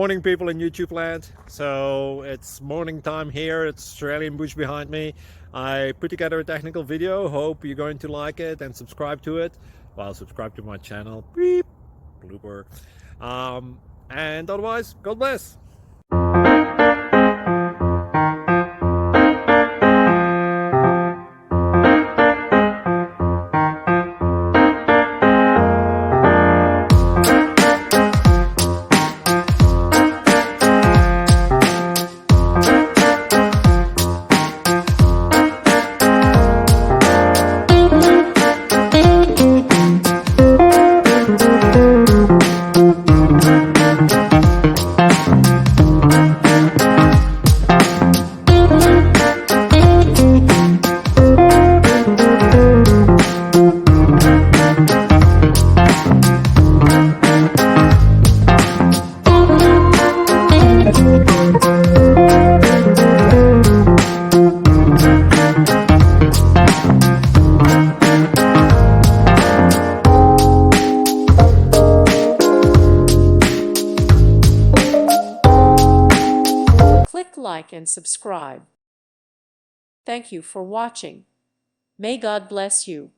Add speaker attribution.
Speaker 1: Morning, people in YouTube land. So it's morning time here. It's Australian bush behind me. I put together a technical video. Hope you're going to like it and subscribe to it. Well, subscribe to my channel. Beep, blooper. And otherwise, God bless.
Speaker 2: Click like and subscribe. Thank you for watching. May God bless you.